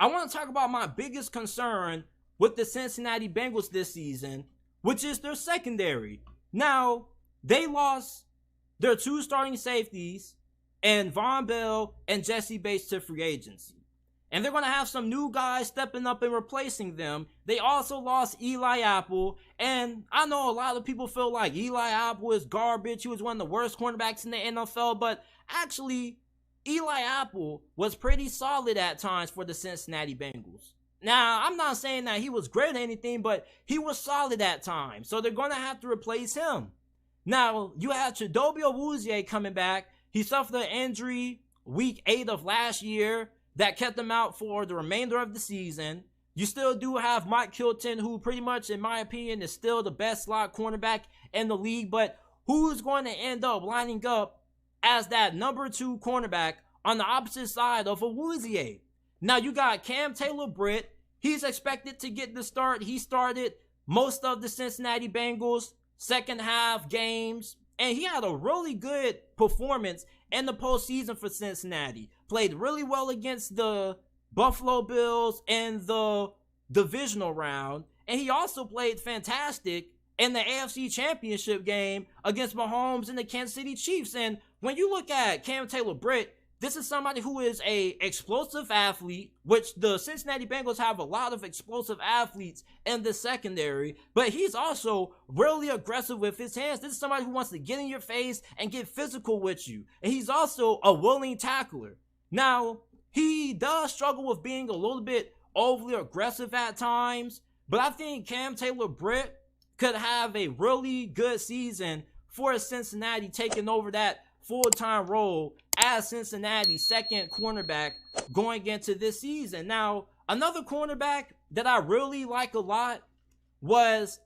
I want to talk about my biggest concern with the Cincinnati Bengals this season, which is their secondary. Now, they lost their 2 starting safeties and Vonn Bell and Jessie Bates to free agency. And they're going to have some new guys stepping up and replacing them. They also lost Eli Apple. And I know a lot of people feel like Eli Apple is garbage. He was one of the worst cornerbacks in the NFL. But actually, Eli Apple was pretty solid at times for the Cincinnati Bengals. Now, I'm not saying that he was great at anything, but he was solid at times. So they're going to have to replace him. Now, you have Chidobe Awuzie coming back. He suffered an injury week 8 of last year that kept him out for the remainder of the season. You still do have Mike Hilton, who pretty much, in my opinion, is still the best slot cornerback in the league. But who's going to end up lining up as that number 2 cornerback on the opposite side of Awuzie? Now, you got Cam Taylor-Britt. He's expected to get the start. He started most of the Cincinnati Bengals second half games, and he had a really good performance in the postseason for Cincinnati. Played really well against the Buffalo Bills in the divisional round, and he also played fantastic in the AFC Championship game against Mahomes and the Kansas City Chiefs. And when you look at Cam Taylor-Britt, this is somebody who is a explosive athlete, which the Cincinnati Bengals have a lot of explosive athletes in the secondary, but he's also really aggressive with his hands. This is somebody who wants to get in your face and get physical with you. And he's also a willing tackler. Now, he does struggle with being a little bit overly aggressive at times, but I think Cam Taylor-Britt could have a really good season for Cincinnati, taking over that full-time role as Cincinnati's second cornerback going into this season. Now, another cornerback that I really like a lot was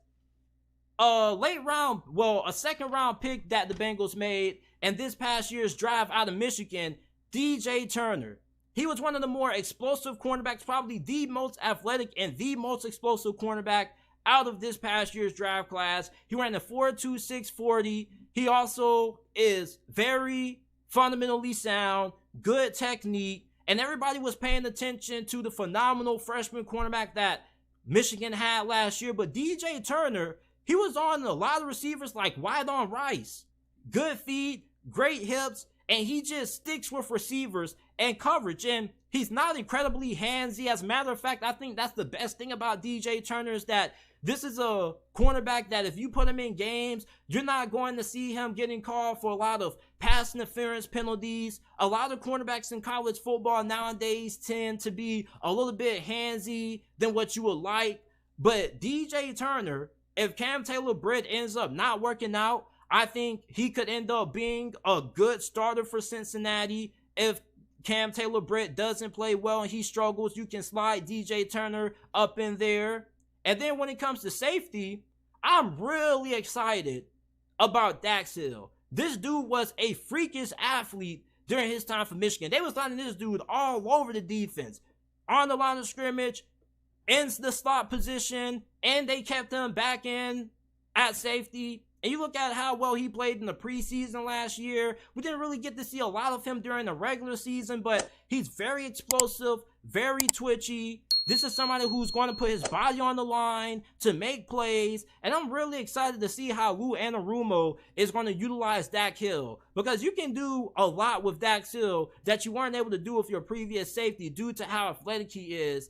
a second round pick that the Bengals made in this past year's draft out of Michigan, DJ Turner. He was one of the more explosive cornerbacks, probably the most athletic and the most explosive cornerback out of this past year's draft class. He ran a 4.2 640. He also is very fundamentally sound, good technique, and everybody was paying attention to the phenomenal freshman cornerback that Michigan had last year. But DJ Turner, he was on a lot of receivers like Wide on Rice. Good feet, great hips, and he just sticks with receivers and coverage. And he's not incredibly handsy. As a matter of fact, I think that's the best thing about DJ Turner is that this is a cornerback that if you put him in games, you're not going to see him getting called for a lot of pass interference penalties. A lot of cornerbacks in college football nowadays tend to be a little bit handsy than what you would like. But DJ Turner, if Cam Taylor-Britt ends up not working out, I think he could end up being a good starter for Cincinnati. If Cam Taylor-Britt doesn't play well and he struggles, you can slide DJ Turner up in there. And then when it comes to safety, I'm really excited about Dax Hill. This dude was a freakish athlete during his time for Michigan. They was lining this dude all over the defense, on the line of scrimmage, in the slot position, and they kept him back in at safety. And you look at how well he played in the preseason last year. We didn't really get to see a lot of him during the regular season, but he's very explosive, very twitchy. This is somebody who's going to put his body on the line to make plays. And I'm really excited to see how Lou Anarumo is going to utilize Dax Hill. Because you can do a lot with Dax Hill that you weren't able to do with your previous safety due to how athletic he is.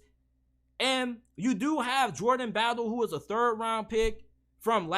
And you do have Jordan Battle, who is a 3rd round pick from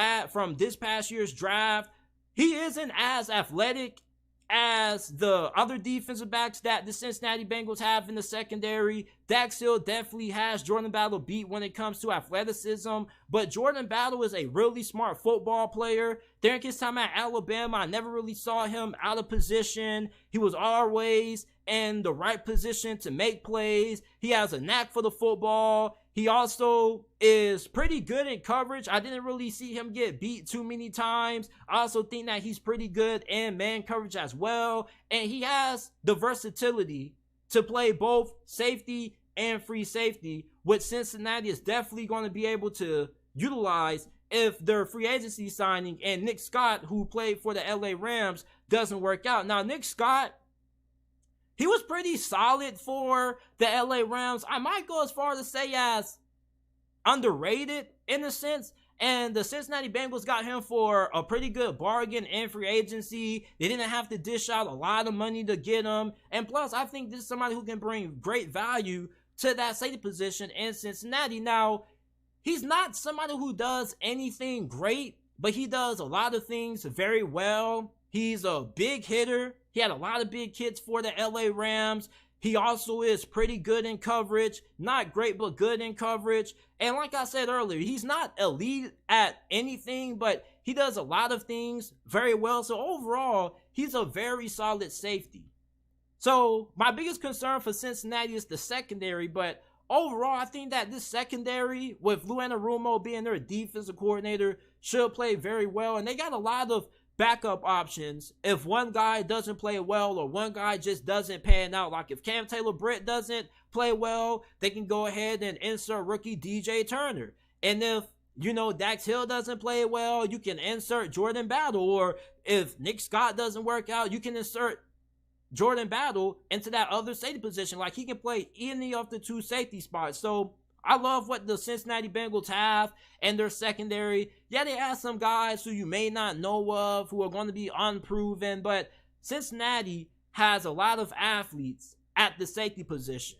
this past year's draft. He isn't as athletic as the other defensive backs that the Cincinnati Bengals have in the secondary. Dax Hill definitely has Jordan Battle beat when it comes to athleticism, but Jordan Battle is a really smart football player. During his time at Alabama, I never really saw him out of position. He was always in the right position to make plays. He has a knack for the football. He also is pretty good in coverage. I didn't really see him get beat too many times. I also think that he's pretty good in man coverage as well. And he has the versatility to play both safety and free safety, which Cincinnati is definitely going to be able to utilize if their free agency signing and Nick Scott, who played for the LA Rams, doesn't work out. Now, Nick Scott, he was pretty solid for the LA Rams. I might go as far to say as underrated in a sense. And the Cincinnati Bengals got him for a pretty good bargain in free agency. They didn't have to dish out a lot of money to get him. And plus, I think this is somebody who can bring great value to that safety position in Cincinnati. Now, he's not somebody who does anything great, but he does a lot of things very well. He's a big hitter. He had a lot of big hits for the LA Rams. He also is pretty good in coverage. Not great, but good in coverage. And like I said earlier, he's not elite at anything, but he does a lot of things very well. So overall, he's a very solid safety. So my biggest concern for Cincinnati is the secondary, but overall, I think that this secondary, with Lou Anarumo being their defensive coordinator, should play very well. And they got a lot of backup options if one guy doesn't play well or one guy just doesn't pan out. Like if Cam Taylor-Britt doesn't play well, they can go ahead and insert rookie DJ Turner. And if, Dax Hill doesn't play well, you can insert Jordan Battle. Or if Nick Scott doesn't work out, you can insert Jordan Battle into that other safety position. Like he can play any of the two safety spots. So I love what the Cincinnati Bengals have and their secondary. Yeah, they have some guys who you may not know of who are going to be unproven, but Cincinnati has a lot of athletes at the safety position.